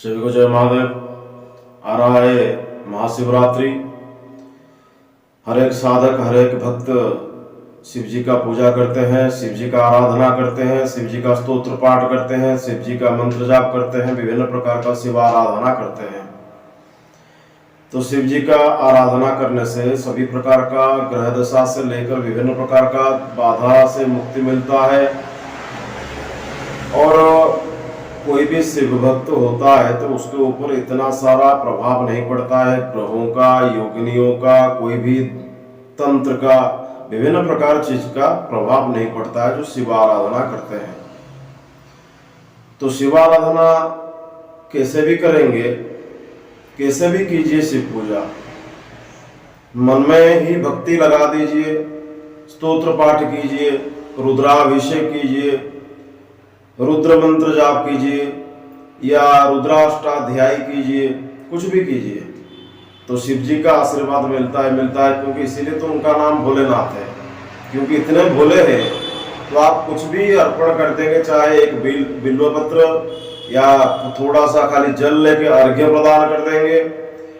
सभी को जय महादेव। आ रहा है महाशिवरात्रि। हर एक साधक हर एक भक्त शिव जी का पूजा करते हैं, शिव जी का आराधना करते हैं, शिव जी का स्तोत्र पाठ करते हैं, शिव जी का मंत्र जाप करते हैं, विभिन्न प्रकार का शिव आराधना करते हैं। तो शिव जी का आराधना करने से सभी प्रकार का ग्रह दशा से लेकर विभिन्न प्रकार का बाधा से मुक्ति मिलता है। और कोई भी शिव भक्त होता है तो उसके ऊपर इतना सारा प्रभाव नहीं पड़ता है, ग्रहों का, योगिनियों का, कोई भी तंत्र का, विभिन्न प्रकार चीज का प्रभाव नहीं पड़ता है जो शिव आराधना करते हैं। तो शिव आराधना कैसे भी करेंगे, कैसे भी कीजिए शिव पूजा, मन में ही भक्ति लगा दीजिए, स्तोत्र पाठ कीजिए, रुद्राभिषेक कीजिए, रुद्र मंत्र जाप कीजिए या रुद्राष्टाध्यायी कीजिए, कुछ भी कीजिए तो शिव जी का आशीर्वाद मिलता है क्योंकि इसीलिए तो उनका नाम भोलेनाथ है। क्योंकि इतने भोले हैं तो आप कुछ भी अर्पण कर देंगे, चाहे एक बिल्वपत्र या थोड़ा सा खाली जल लेके अर्घ्य प्रदान कर देंगे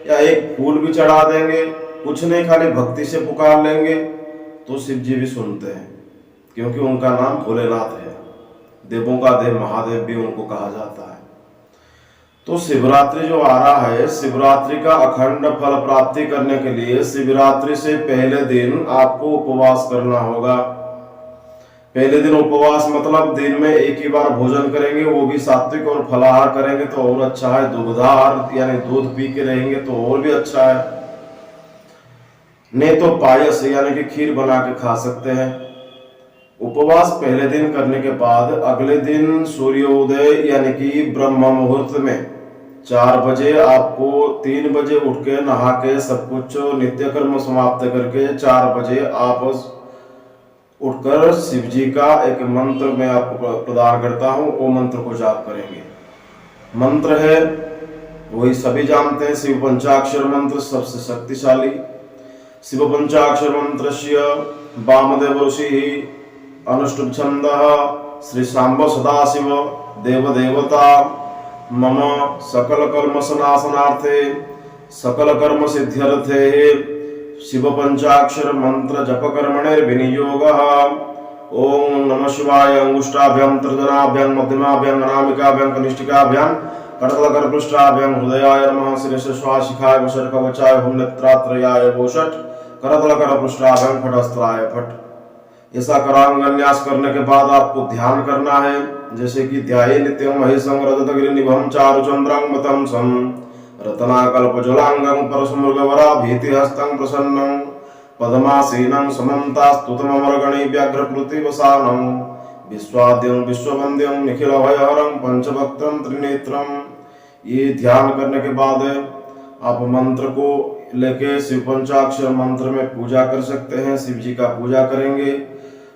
या एक फूल भी चढ़ा देंगे, कुछ नहीं, खाली भक्ति से पुकार लेंगे तो शिव जी भी सुनते हैं। क्योंकि उनका नाम भोलेनाथ है, देवों का देव महादेव भी उनको कहा जाता है। तो शिवरात्रि जो आ रहा है, शिवरात्रि का अखंड फल प्राप्ति करने के लिए शिवरात्रि से पहले दिन आपको उपवास करना होगा। पहले दिन उपवास मतलब दिन में एक ही बार भोजन करेंगे, वो भी सात्विक और फलाहार करेंगे तो और अच्छा है। दुग्धाहार यानी दूध पी के रहेंगे तो और भी अच्छा है। नहीं तो पायस यानी कि खीर बना के खा सकते हैं। उपवास पहले दिन करने के बाद अगले दिन सूर्योदय यानी कि ब्रह्म मुहूर्त में 4 बजे आपको 3 बजे उठ के नहा के सब कुछ नित्य कर्म समाप्त करके 4 बजे आप उठकर शिव जी का एक मंत्र मैं आपको प्रदान करता हूं, वो मंत्र को जाप करेंगे। मंत्र है वही सभी जानते हैं, शिव पंचाक्षर मंत्र सबसे शक्तिशाली। शिव पंचाक्षर मंत्रस्य वामदेव ऋषि अनुष्टुप छंदः श्री सांब सदाशिव देव देवता मम सकल कर्म सनासनार्थे सकल कर्म सिद्ध्यर्थे शिव पंचाक्षर मंत्र जप कर्मणे विनियोगः। ओम नमः शिवाय। अंगुष्ठाभ्याम तर्जनाभ्याम मध्यमाभ्याम अनामिकाभ्याम कनिष्ठिकाभ्याम करतल पृष्ठाभ्याम हृदयाय नमः शिरस्य श्वासिकाय वशट कवचाय हुम नेत्रात्रयाय वोषट करतल कर पृष्ठाभ्याम फटस्त्राय फट। ऐसा करांगन्यास करने के बाद आपको ध्यान करना है, जैसे कि ध्याये नित्यं महेशं रजतगिरिनिभं चारुचंद्रं मतं सं रत्नाकल्पज्वलांगं परशुमृगवरा भीतिहस्तं प्रसन्नं पद्मासीनं समन्तास्तुतममरगणे व्याघ्रकृतिवसानं विश्वाद्यं विश्ववन्द्यं निखिलभयहरं पंचभक्त्रं त्रिनेत्रं। ये ध्यान करने के बाद आप मंत्र को लेके शिव पंचाक्षर मंत्र में पूजा कर सकते हैं, शिव जी का पूजा करेंगे।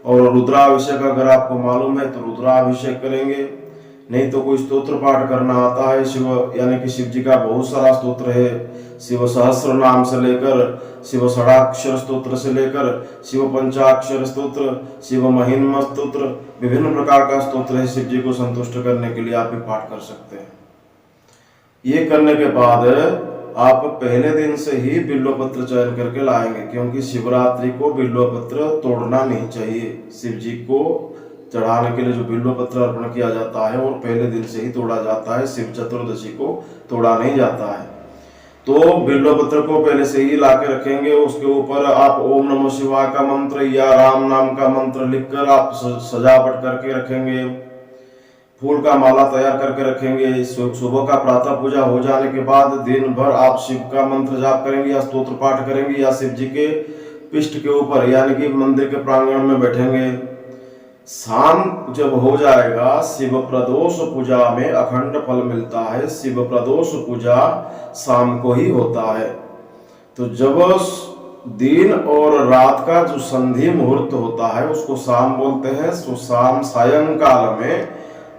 और रुद्राभिषेक अगर आपको मालूम है तो रुद्राभिषेक करेंगे, नहीं तो कोई स्तोत्र पाठ करना आता है शिव यानी कि शिव जी का बहुत सारा स्तोत्र है। शिव सहस्र नाम से लेकर शिव षडाक्षर स्तोत्र से लेकर शिव पंचाक्षर स्तोत्र, शिव महिमा स्तोत्र, विभिन्न प्रकार का स्तोत्र है। शिव जी को संतुष्ट करने के लिए आप भी पाठ कर सकते हैं। ये करने के बाद आप पहले दिन से ही बिल्वपत्र चयन करके लाएंगे, क्योंकि शिवरात्रि को बिल्वपत्र तोड़ना नहीं चाहिए। शिव जी को चढ़ाने के लिए जो बिल्वपत्र अर्पण किया जाता है और पहले दिन से ही तोड़ा जाता है, शिव चतुर्दशी को तोड़ा नहीं जाता है। तो बिल्वपत्र को पहले से ही ला के रखेंगे, उसके ऊपर आप ओम नमः शिवाय का मंत्र या राम नाम का मंत्र लिखकर आप सजावट करके रखेंगे। फूल का माला तैयार करके रखेंगे। सुबह का प्रातः पूजा हो जाने के बाद दिन भर आप शिव का मंत्र जाप करेंगे या स्तोत्र पाठ करेंगे या शिव जी के पिष्ट के ऊपर यानी कि मंदिर के प्रांगण में बैठेंगे। शाम जब हो जाएगा, शिव प्रदोष पूजा में अखंड फल मिलता है। शिव प्रदोष पूजा शाम को ही होता है। तो जब दिन और रात का जो संधि मुहूर्त होता है उसको शाम बोलते हैं। तो शाम सायंकाल में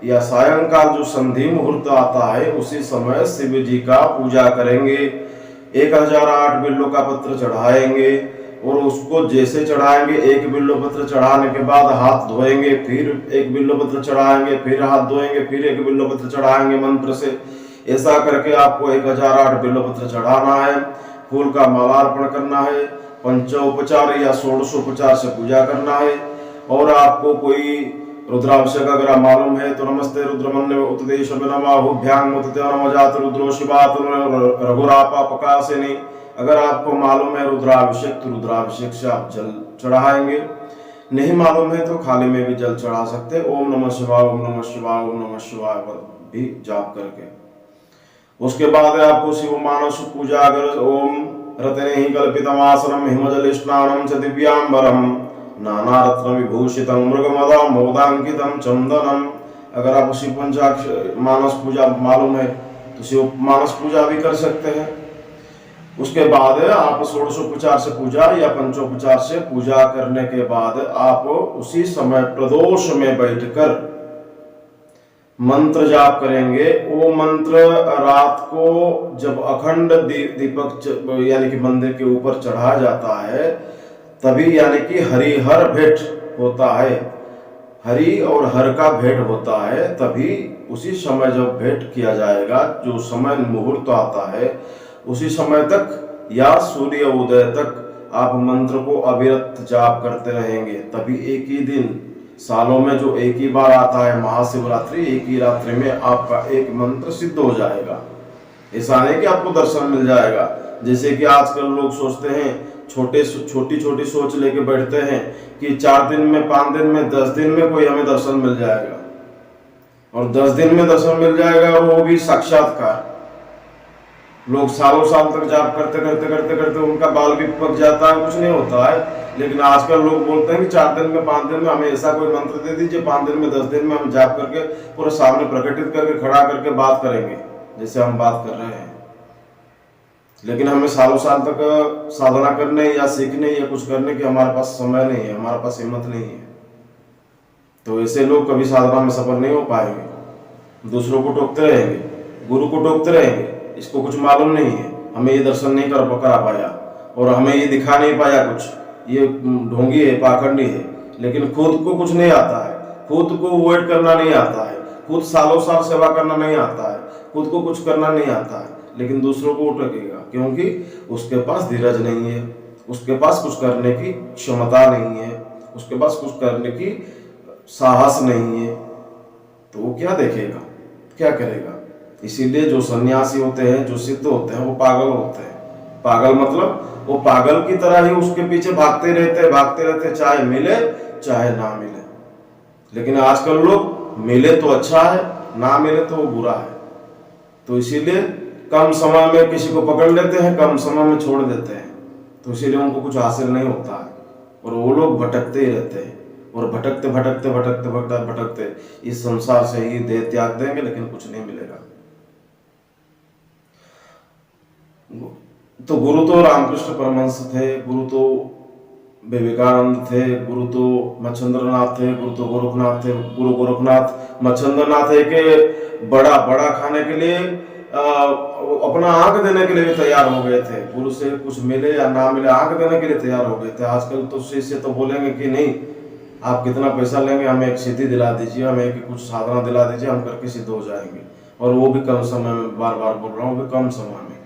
या सायंकाल जो संधि मुहूर्त आता है उसी समय शिव जी का पूजा करेंगे। 1008 बिल्व का पत्र चढ़ाएंगे और उसको जैसे चढ़ाएंगे, एक बिल्व पत्र चढ़ाने के बाद हाथ धोएंगे, फिर एक बिल्व पत्र चढ़ाएंगे, फिर हाथ धोएंगे, फिर एक बिल्व पत्र चढ़ाएंगे मंत्र से। ऐसा करके आपको 1008 बिल्वपत्र चढ़ाना है, फूल का माला अर्पण करना है, पंचोपचार या षोडशोपचार से पूजा करना है। और आपको कोई रुद्राभिषेक अगर मालूम है तो नमस्ते रुद्रमन्य उत्देश नमाहुभ्यां मुतते नमजात रुद्रो शिवात रघुरापा प्रकाशिनी। अगर आपको मालूम है रुद्राभिषेक तो रुद्राभिषेक से आप जल चढ़ाएंगे, नहीं मालूम है तो खाली में भी जल चढ़ा सकते। ओम नमः शिवाय, ओम नमः शिवाय, ओम नमः शिवाय भी जाप करके। उसके बाद आपको शिव मानस पूजा अगर ओम रत्ने ही कल्पितमासनम हिमजल स्नानम च दिव्यांबरम नाना रत्न विभूषितम मृगमदा मोदांकितम चंदनम। अगर आपको शिव पंचाक्षर मानस पूजा मालूम है तो शिव मानस पूजा भी कर सकते हैं। उसके बाद आप षोडशोपचार से पूजा या पंचोपचार से पूजा करने के बाद आप उसी समय प्रदोष में बैठकर मंत्र जाप करेंगे। वो मंत्र रात को जब अखंड दीपक यानी कि मंदिर के ऊपर चढ़ाया जाता है तभी, यानी कि हरिहर भेंट होता है, हरि और हर का भेंट होता है, तभी उसी समय जब भेंट किया जाएगा, जो समय मुहूर्त आता है उसी समय तक या सूर्य उदय तक आप मंत्र को अविरत जाप करते रहेंगे। तभी एक ही दिन सालों में जो एक ही बार आता है महाशिवरात्रि, एक ही रात्रि में आपका एक मंत्र सिद्ध हो जाएगा। ऐसा नहीं कि आपको दर्शन मिल जाएगा। जैसे कि आजकल लोग सोचते हैं, छोटी छोटी सोच लेके बैठते हैं कि 4 दिन में, 5 दिन में, 10 दिन में कोई हमें दर्शन मिल जाएगा, और 10 दिन में दर्शन मिल जाएगा और वो भी साक्षात्कार। लोग सालों साल तक जाप करते करते करते करते उनका बाल भी पक जाता है, कुछ नहीं होता है। लेकिन आजकल लोग बोलते हैं कि 4 दिन में, 5 दिन में हमें ऐसा कोई मंत्र दे दीजिए, 5 दिन में, 10 दिन में हम जाप करके पूरे सामने प्रकटित करके खड़ा करके बात करेंगे जैसे हम बात कर रहे हैं। लेकिन हमें सालों साल तक साधना करने या सीखने या कुछ करने की हमारे पास समय नहीं है, हमारे पास हिम्मत नहीं है। तो ऐसे लोग कभी साधना में सफल नहीं हो पाएंगे, दूसरों को टोकते रहेंगे, गुरु को टोकते रहेंगे। इसको कुछ मालूम नहीं है, हमें ये दर्शन नहीं करा पाया और हमें ये दिखा नहीं पाया कुछ, ये ढोंगी है, पाखंडी है। लेकिन खुद को कुछ नहीं आता है, खुद को वेट करना नहीं आता है, खुद सालों साल सेवा करना नहीं आता है, खुद को कुछ करना नहीं आता है, लेकिन दूसरों को टोकेगा क्योंकि उसके पास धीरज नहीं है, उसके पास कुछ करने की क्षमता नहीं है, उसके पास कुछ करने की साहस नहीं है। तो वो क्या देखेगा, क्या करेगा। इसीलिए जो सन्यासी होते हैं, जो सिद्ध होते हैं, वो पागल होते हैं। पागल मतलब वो पागल की तरह ही उसके पीछे भागते रहते, चाहे मिले चाहे ना मिले। लेकिन आजकल लोग मिले तो अच्छा है, ना मिले तो वो बुरा है। तो इसीलिए कम समय में किसी को पकड़ लेते हैं, कम समय में छोड़ देते हैं, तो इसीलिए उनको कुछ हासिल नहीं होता है और वो लोग भटकते ही रहते हैं। और भटकते भटकते भटकते भटकते भटकते इस संसार से ही देह त्याग देंगे, लेकिन कुछ नहीं मिलेगा। तो गुरु तो रामकृष्ण परमहंस थे, गुरु तो विवेकानंद थे, गुरु तो मच्छंद्रनाथ थे, गुरु तो गोरखनाथ थे। गुरु गोरखनाथ मच्छंद्रनाथ है कि बड़ा बड़ा खाने के लिए अपना आंख देने के लिए भी तैयार हो गए थे। गुरु से कुछ मिले या ना मिले, आंख देने के लिए तैयार हो गए थे। आजकल तो शिष्य तो बोलेंगे कि नहीं, आप कितना पैसा लेंगे, हमें एक सिद्धि दिला दीजिए, हमें एक कुछ साधना दिला दीजिए, हम करके सिद्ध हो जाएंगे, और वो भी कम समय में। बार बार बोल रहा हूँ, वो भी कम समय में।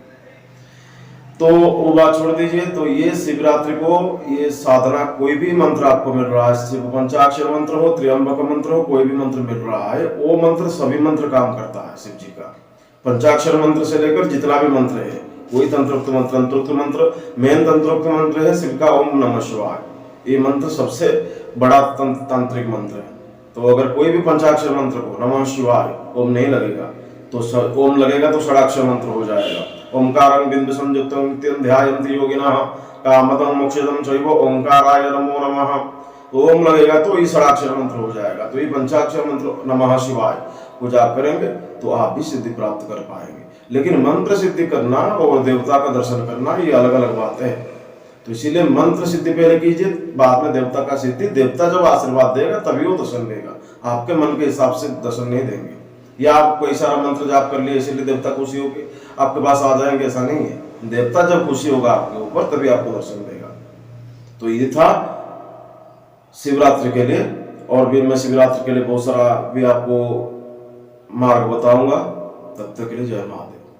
तो वो बात छोड़ दीजिए। तो ये शिवरात्रि को ये साधना, कोई भी मंत्र आपको मिल रहा है, शिव पंचाक्षर मंत्र हो, त्र्यंबक मंत्र हो, कोई भी मंत्र मिल रहा है, वो मंत्र सभी मंत्र काम करता है शिव जी का। पंचाक्षर मंत्र से लेकर जितना भी मंत्र है, कोई तंत्रोक्त मंत्र, तंत्रोक्त मंत्र, मेन तंत्रोक्त मंत्र है शिव का ओम नमः शिवाय। ये मंत्र सबसे बड़ा तांत्रिक मंत्र है। तो अगर कोई भी पंचाक्षर मंत्र को नमः शिवाय ओम नहीं लगेगा तो ओम लगेगा तो षडाक्षर मंत्र हो जाएगा। ओंकारं बिंदु संयुक्तं नित्यं ध्यायन्ति योगिनः कामदं मोक्षदं चैव ओंकाराय नमो नमः। ओम लगेगा तो ये षडाक्षर मंत्र हो जाएगा। तो ये पंचाक्षर मंत्र नमः शिवाय को जाप करेंगे तो आप भी सिद्धि प्राप्त कर पाएंगे। लेकिन मंत्र सिद्धि करना और देवता का दर्शन करना ये अलग अलग बातें हैं। तो इसीलिए मंत्र सिद्धि पहले कीजिए, बाद में देवता का सिद्धि। देवता जब आशीर्वाद देगा तभी वो दर्शन देगा, आपके मन के हिसाब से दर्शन नहीं देंगे। या आप कोई सारा मंत्र जाप कर लिए इसलिए देवता खुशी होगी आपके पास आ जाएंगे, ऐसा नहीं है। देवता जब खुशी होगा आपके ऊपर तभी आपको दर्शन देगा। तो ये था शिवरात्रि के लिए। और भी मैं शिवरात्रि के लिए बहुत सारा भी आपको मार्ग बताऊंगा। तब तक के लिए जय महादेव।